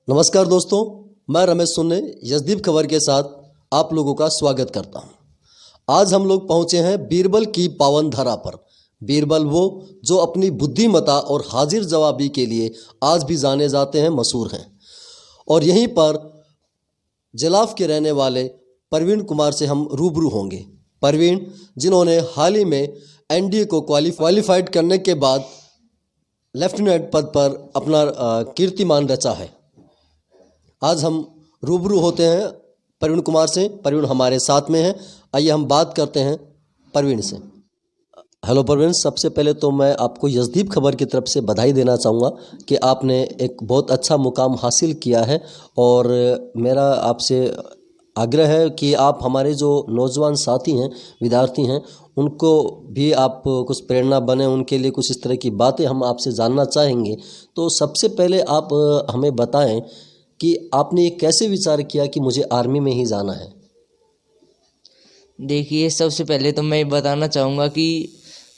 नमस्कार दोस्तों, मैं रमेश सुन्ने यशदीप खबर के साथ आप लोगों का स्वागत करता हूं। आज हम लोग पहुंचे हैं बीरबल की पावन धरा पर। बीरबल वो जो अपनी बुद्धिमता और हाजिर जवाबी के लिए आज भी जाने जाते हैं, मशहूर हैं। और यहीं पर जलाफ के रहने वाले परवीन कुमार से हम रूबरू होंगे। परवीन जिन्होंने हाल ही में एनडीए को क्वालिफाइड करने के बाद लेफ्टिनेंट पद पर अपना कीर्तिमान रचा है। आज हम रूबरू होते हैं परवीन कुमार से। परवीन हमारे साथ में है, आइए हम बात करते हैं परवीन से। हेलो परवीन, सबसे पहले तो मैं आपको यशदीप खबर की तरफ से बधाई देना चाहूँगा कि आपने एक बहुत अच्छा मुकाम हासिल किया है। और मेरा आपसे आग्रह है कि आप हमारे जो नौजवान साथी हैं, विद्यार्थी हैं, उनको भी आप कुछ प्रेरणा बने, उनके लिए कुछ इस तरह की बातें हम आपसे जानना चाहेंगे। तो सबसे पहले आप हमें बताएं कि आपने ये कैसे विचार किया कि मुझे आर्मी में ही जाना है। देखिए, सबसे पहले तो मैं बताना चाहूँगा कि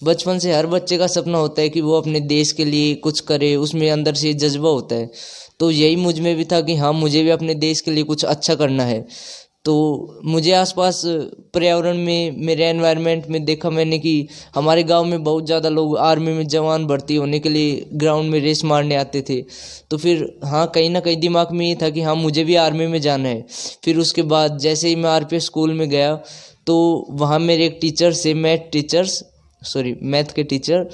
बचपन से हर बच्चे का सपना होता है कि वो अपने देश के लिए कुछ करे, उसमें अंदर से जज्बा होता है। तो यही मुझ में भी था कि हाँ, मुझे भी अपने देश के लिए कुछ अच्छा करना है। तो मुझे आसपास पर्यावरण में, मेरे एनवायरनमेंट में देखा मैंने कि हमारे गांव में बहुत ज़्यादा लोग आर्मी में जवान भर्ती होने के लिए ग्राउंड में रेस मारने आते थे। तो फिर हाँ, कहीं ना कहीं दिमाग में ये था कि हाँ, मुझे भी आर्मी में जाना है। फिर उसके बाद जैसे ही मैं आरपीएफ स्कूल में गया तो वहाँ मेरे एक टीचर से मैथ के टीचर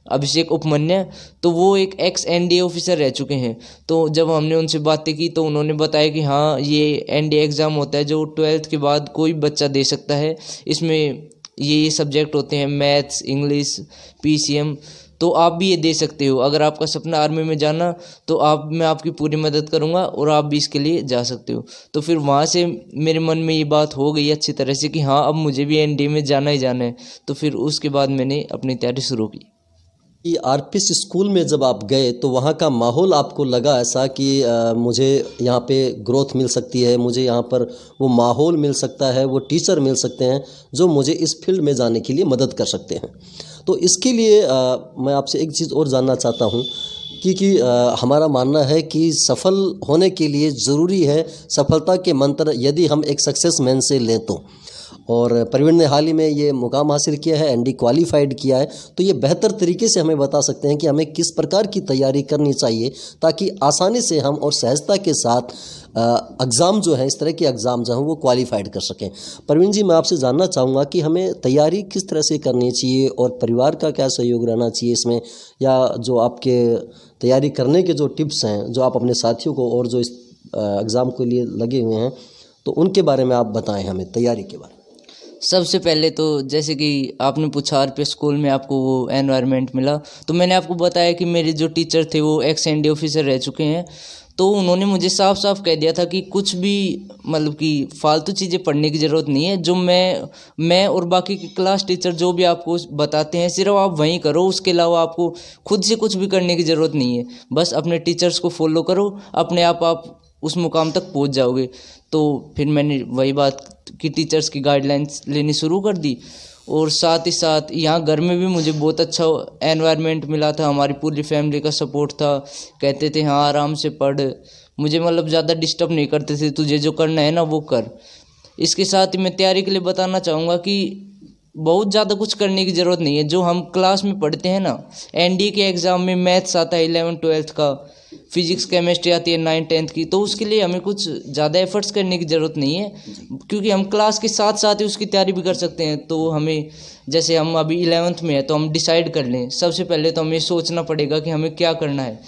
अभिषेक उपमन्य, तो वो एक एक्स एनडीए ऑफिसर रह चुके हैं। तो जब हमने उनसे बातें की तो उन्होंने बताया कि हाँ, ये एनडीए एग्ज़ाम होता है जो 12th के बाद कोई बच्चा दे सकता है। इसमें ये सब्जेक्ट होते हैं मैथ्स, इंग्लिश, पीसीएम। तो आप भी ये दे सकते हो। अगर आपका सपना आर्मी में जाना तो मैं आपकी पूरी मदद करूंगा और आप भी इसके लिए जा सकते हो। तो फिर वहाँ से मेरे मन में ये बात हो गई अच्छी तरह से कि हाँ, अब मुझे भी एनडीए में जाना ही जाना है। तो फिर उसके बाद मैंने अपनी तैयारी शुरू की। कि आरपीएस स्कूल में जब आप गए तो वहाँ का माहौल आपको लगा ऐसा कि मुझे यहाँ पे ग्रोथ मिल सकती है, मुझे यहाँ पर वो माहौल मिल सकता है, वो टीचर मिल सकते हैं जो मुझे इस फील्ड में जाने के लिए मदद कर सकते हैं। तो इसके लिए मैं आपसे एक चीज़ और जानना चाहता हूँ कि हमारा मानना है कि सफल होने के लिए ज़रूरी है सफलता के मंत्र यदि हम एक सक्सेस मैन से लें तो। और परवीन ने हाल ही में ये मुकाम हासिल किया है, एनडी क्वालिफाइड किया है। तो ये बेहतर तरीके से हमें बता सकते हैं कि हमें किस प्रकार की तैयारी करनी चाहिए ताकि आसानी से हम और सहजता के साथ एग्ज़ाम जो है, इस तरह के एग्ज़ाम जो हैं वो क्वालिफाइड कर सकें। परवीन जी, मैं आपसे जानना चाहूँगा कि हमें तैयारी किस तरह से करनी चाहिए और परिवार का क्या सहयोग रहना चाहिए इसमें, या जो आपके तैयारी करने के जो टिप्स हैं जो आप अपने साथियों को और जो इस एग्ज़ाम के लिए लगे हुए हैं, तो उनके बारे में आप बताएं हमें, तैयारी के बारे में। सबसे पहले तो जैसे कि आपने पूछा आरपीएफ स्कूल में आपको वो एनवायरनमेंट मिला, तो मैंने आपको बताया कि मेरे जो टीचर थे वो एक्स एनडीए ऑफिसर रह चुके हैं। तो उन्होंने मुझे साफ साफ कह दिया था कि कुछ भी मतलब कि फालतू चीज़ें पढ़ने की ज़रूरत नहीं है। जो मैं और बाकी के क्लास टीचर जो भी आपको बताते हैं सिर्फ आप वहीं करो, उसके अलावा आपको खुद से कुछ भी करने की ज़रूरत नहीं है। बस अपने टीचर्स को फॉलो करो, अपने आप उस मुकाम तक पहुंच जाओगे। तो फिर मैंने वही बात कि टीचर्स की गाइडलाइंस लेनी शुरू कर दी। और साथ ही साथ यहाँ घर में भी मुझे बहुत अच्छा एनवायरनमेंट मिला था। हमारी पूरी फैमिली का सपोर्ट था। कहते थे हाँ, आराम से पढ़, मुझे मतलब ज़्यादा डिस्टर्ब नहीं करते थे, तुझे जो करना है ना वो कर। इसके साथ ही मैं तैयारी के लिए बताना चाहूँगा कि बहुत ज़्यादा कुछ करने की ज़रूरत नहीं है। जो हम क्लास में पढ़ते हैं ना, एनडीए के एग्ज़ाम में मैथ्स आता है 11th 12th का, फिजिक्स केमिस्ट्री आती है 9th 10th की, तो उसके लिए हमें कुछ ज़्यादा एफर्ट्स करने की ज़रूरत नहीं है, क्योंकि हम क्लास के साथ साथ ही उसकी तैयारी भी कर सकते हैं। तो हमें, जैसे हम अभी 11th में है तो हम डिसाइड कर लें। सबसे पहले तो हमें सोचना पड़ेगा कि हमें क्या करना है।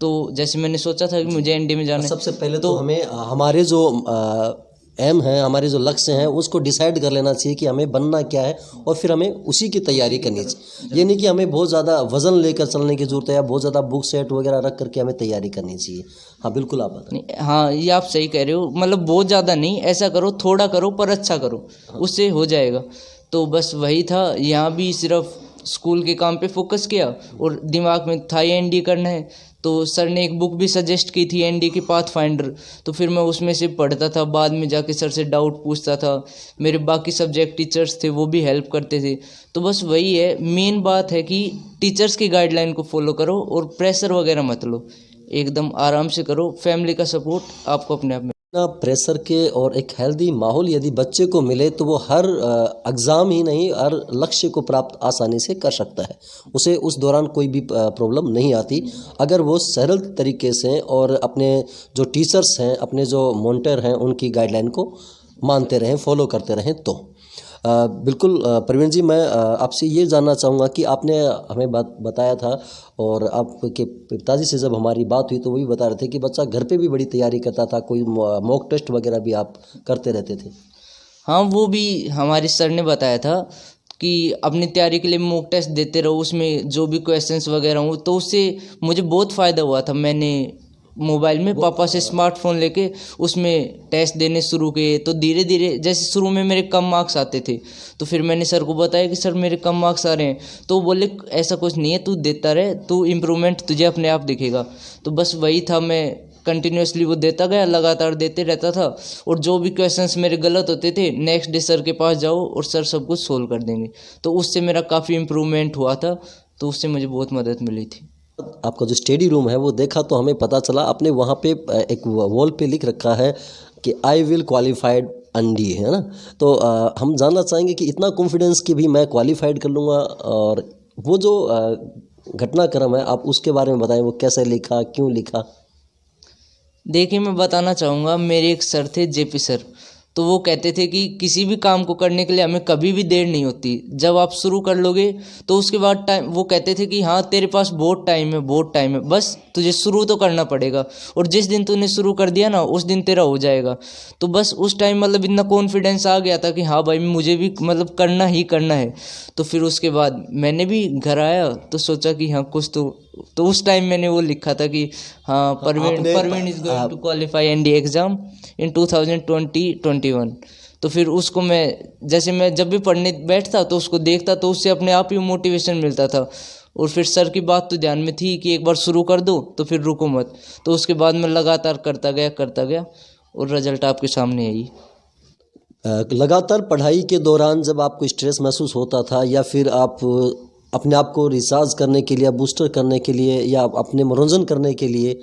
तो जैसे मैंने सोचा था कि मुझे एनडीए में जाना है, सबसे पहले तो हमें हमारे जो एम है, हमारे जो लक्ष्य हैं, उसको डिसाइड कर लेना चाहिए कि हमें बनना क्या है और फिर हमें उसी की तैयारी करनी चाहिए। ये नहीं कि हमें बहुत ज़्यादा वजन लेकर चलने की ज़रूरत है या बहुत ज़्यादा बुक सेट वगैरह रख करके हमें तैयारी करनी चाहिए। हाँ बिल्कुल, आप बताएं। हाँ, ये आप सही कह रहे हो। मतलब बहुत ज़्यादा नहीं, ऐसा करो, थोड़ा करो पर अच्छा करो, उससे हो जाएगा। तो बस वही था। यहाँ भी सिर्फ स्कूल के काम पे फोकस किया और दिमाग में था ये एनडीए करना है। तो सर ने एक बुक भी सजेस्ट की थी, एनडीए की पाथ फाइंडर। तो फिर मैं उसमें से पढ़ता था, बाद में जाके सर से डाउट पूछता था। मेरे बाकी सब्जेक्ट टीचर्स थे वो भी हेल्प करते थे। तो बस वही है, मेन बात है कि टीचर्स की गाइडलाइन को फॉलो करो और प्रेशर वगैरह मत लो। एकदम आराम से करो, फैमिली का सपोर्ट आपको अपने आप में। ना प्रेशर के और एक हेल्दी माहौल यदि बच्चे को मिले तो वो हर एग्ज़ाम ही नहीं, हर लक्ष्य को प्राप्त आसानी से कर सकता है। उसे उस दौरान कोई भी प्रॉब्लम नहीं आती अगर वो सरल तरीके से और अपने जो टीचर्स हैं, अपने जो मोनिटर हैं, उनकी गाइडलाइन को मानते रहें, फॉलो करते रहें। तो बिल्कुल प्रवीण जी, मैं आपसे ये जानना चाहूँगा कि आपने हमें बताया था और आपके पिताजी से जब हमारी बात हुई तो वो भी बता रहे थे कि बच्चा घर पे भी बड़ी तैयारी करता था, कोई मॉक टेस्ट वगैरह भी आप करते रहते थे। हाँ, वो भी हमारे सर ने बताया था कि अपनी तैयारी के लिए मॉक टेस्ट देते रहो, उसमें जो भी क्वेश्चंस वगैरह हो, तो उससे मुझे बहुत फ़ायदा हुआ था। मैंने मोबाइल में पापा से स्मार्टफोन लेके उसमें टेस्ट देने शुरू किए, तो धीरे धीरे जैसे शुरू में मेरे कम मार्क्स आते थे तो फिर मैंने सर को बताया कि सर मेरे कम मार्क्स आ रहे हैं, तो वो बोले ऐसा कुछ नहीं है, तू देता रहे, तू इम्प्रूवमेंट तुझे अपने आप दिखेगा। तो बस वही था, मैं कंटिन्यूसली वो देता गया, लगातार देते रहता था, और जो भी क्वेश्चंस मेरे गलत होते थे नेक्स्ट डे सर के पास जाओ और सर सब कुछ सोल्व कर देंगे। तो उससे मेरा काफ़ी इम्प्रूवमेंट हुआ था, तो उससे मुझे बहुत मदद मिली थी। आपका जो स्टडी रूम है वो देखा तो हमें पता चला आपने वहाँ पे एक वॉल पे लिख रखा है कि आई विल क्वालिफाइड एनडी, है ना। तो हम जानना चाहेंगे कि इतना कॉन्फिडेंस कि भी मैं क्वालिफाइड कर लूँगा, और वो जो घटनाक्रम है आप उसके बारे में बताएं, वो कैसे लिखा, क्यों लिखा। देखिए, मैं बताना चाहूँगा, मेरे एक सर थे जेपी सर, तो वो कहते थे कि किसी भी काम को करने के लिए हमें कभी भी देर नहीं होती, जब आप शुरू कर लोगे तो उसके बाद टाइम, वो कहते थे कि हाँ तेरे पास बहुत टाइम है, बहुत टाइम है, बस तुझे शुरू तो करना पड़ेगा, और जिस दिन तूने शुरू कर दिया ना उस दिन तेरा हो जाएगा। तो बस उस टाइम मतलब इतना कॉन्फिडेंस आ गया था कि हाँ भाई मुझे भी मतलब करना ही करना है। तो फिर उसके बाद मैंने भी घर आया तो सोचा कि हाँ कुछ तो उस टाइम मैंने वो लिखा था कि हाँ Parveen is going to qualify ND exam in 2020-21। तो फिर उसको मैं जब भी पढ़ने बैठता तो उसको देखता तो उससे अपने आप ही मोटिवेशन मिलता था। और फिर सर की बात तो ध्यान में थी कि एक बार शुरू कर दो तो फिर रुको मत, तो उसके बाद मैं लगातार करता गया और रिजल्ट आपके सामने है ही। लगातार पढ़ाई के दौरान जब आपको स्ट्रेस महसूस होता था, या फिर आप अपने आप को रिचार्ज करने के लिए, बूस्टर करने के लिए, या अपने मनोरंजन करने के लिए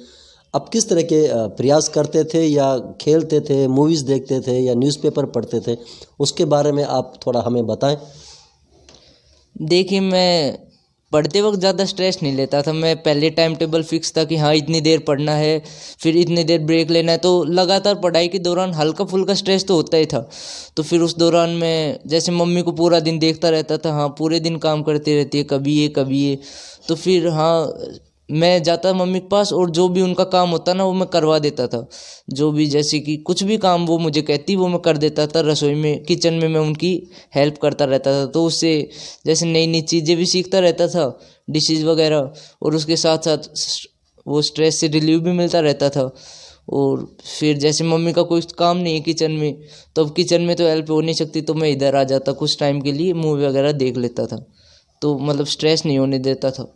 आप किस तरह के प्रयास करते थे, या खेलते थे, मूवीज़ देखते थे, या न्यूज़पेपर पढ़ते थे, उसके बारे में आप थोड़ा हमें बताएं। देखिए, मैं पढ़ते वक्त ज़्यादा स्ट्रेस नहीं लेता था। मैं पहले टाइम टेबल फिक्स था कि हाँ इतनी देर पढ़ना है, फिर इतनी देर ब्रेक लेना है, तो लगातार पढ़ाई के दौरान हल्का फुल्का स्ट्रेस तो होता ही था। तो फिर उस दौरान मैं जैसे मम्मी को पूरा दिन देखता रहता था, हाँ पूरे दिन काम करती रहती है, कभी ये, तो फिर हाँ मैं जाता मम्मी के पास और जो भी उनका काम होता ना वो मैं करवा देता था। जो भी जैसे कि कुछ भी काम वो मुझे कहती वो मैं कर देता था। रसोई में, किचन में मैं उनकी हेल्प करता रहता था, तो उससे जैसे नई नई चीज़ें भी सीखता रहता था, डिशेज़ वगैरह, और उसके साथ साथ वो स्ट्रेस से रिलीव भी मिलता रहता था। और फिर जैसे मम्मी का कोई काम नहीं है किचन में, तो अब किचन में तो हेल्प हो नहीं सकती, तो मैं इधर आ जाता, कुछ टाइम के लिए मूवी वगैरह देख लेता था, तो मतलब स्ट्रेस नहीं होने देता था।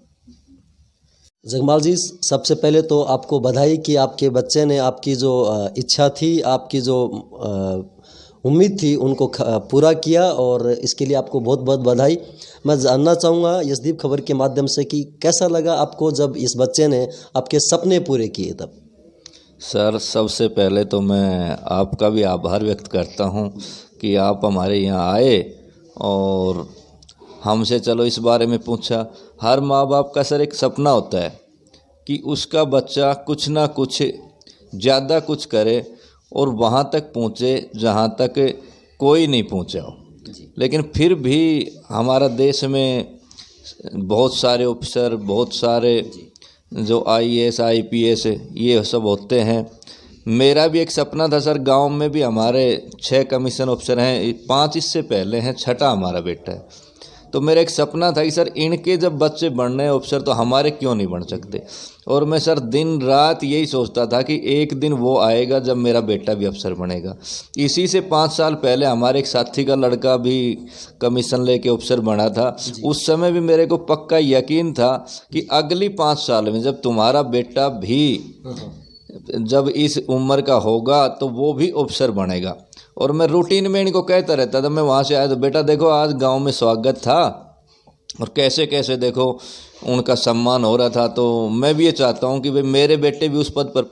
जगमाल जी, सबसे पहले तो आपको बधाई कि आपके बच्चे ने आपकी जो इच्छा थी, आपकी जो उम्मीद थी, उनको पूरा किया, और इसके लिए आपको बहुत बहुत बधाई। मैं जानना चाहूँगा यशदीप खबर के माध्यम से कि कैसा लगा आपको जब इस बच्चे ने आपके सपने पूरे किए तब। सर, सबसे पहले तो मैं आपका भी आभार व्यक्त करता हूँ कि आप हमारे यहाँ आए और हमसे चलो इस बारे में पूछा। हर माँ बाप का सर एक सपना होता है कि उसका बच्चा कुछ ना कुछ ज़्यादा कुछ करे और वहाँ तक पहुँचे जहाँ तक कोई नहीं पहुँचा हो। लेकिन फिर भी हमारा देश में बहुत सारे ऑफिसर, बहुत सारे जो IAS IPS ये सब होते हैं। मेरा भी एक सपना था सर, गांव में भी हमारे 6 कमीशन ऑफिसर हैं, 5 इससे पहले हैं, 6ठा हमारा बेटा है। तो मेरा एक सपना था कि सर इनके जब बच्चे बनने ऑफिसर तो हमारे क्यों नहीं बन सकते। और मैं सर दिन रात यही सोचता था कि एक दिन वो आएगा जब मेरा बेटा भी अफसर बनेगा। इसी से 5 साल पहले हमारे एक साथी का लड़का भी कमीशन लेके अफसर बना था। उस समय भी मेरे को पक्का यकीन था कि अगली 5 साल में जब तुम्हारा बेटा भी जब इस उम्र का होगा तो वो भी अफसर बनेगा। और मैं रूटीन में इनको कहता रहता था, मैं वहाँ से आया तो बेटा देखो आज गांव में स्वागत था, और कैसे कैसे देखो उनका सम्मान हो रहा था। तो मैं भी ये चाहता हूँ कि भाई मेरे बेटे भी उस पद पर